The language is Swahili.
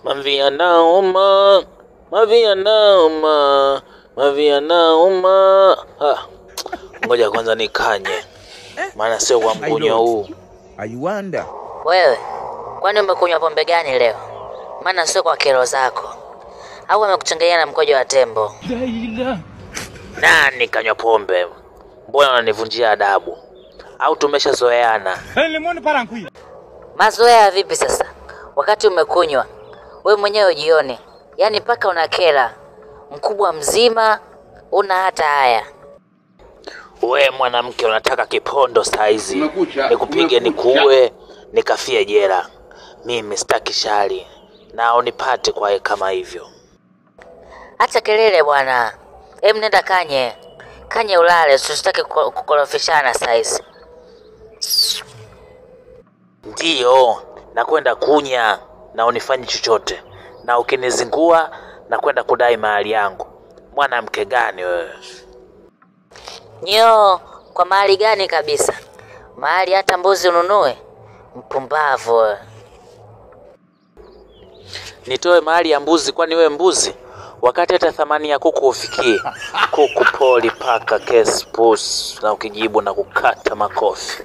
Mavia nauma, mavia nauma, mavia nauma. Ngoja kwanza nikanye, maana sio kwa mkunyo huu. I wonder. Wewe, kwani umekunywa pombe gani leo? Maana sio kwa kero zako. Au amekuchanganya na mkojo wa tembo? Nani kanywa pombe? Mbona unanivunjia adabu? Au tumeshazoeana? Mazoea vipi sasa? Wakati umekunywa, wewe mwenyewe ujione. Yaani paka unakera. Mkubwa mzima, una hata haya. We mwanamke unataka kipondo saizi. Nikupige nikuue, nikafie jela. Mimi sitaki shari. Na unipate kwa kama hivyo. Acha kelele bwana. Nenda kanye. Kanye ulale, tusitaki kukorofishana saizi. Ndio, nakwenda kunya na unifanyi chochote. Na ukinizingua nakwenda kudai mahali yangu. Mwanamke gani wewe? Nyo, kwa mahali gani kabisa? Mahali hata mbuzi ununue? Mpumbavu wewe. Nitoe mahali ya mbuzi kwani wewe mbuzi? Wakati hata thamani ya kuku ufikie. Kuku poli paka kesi pusi na ukijibu na kukata makofi.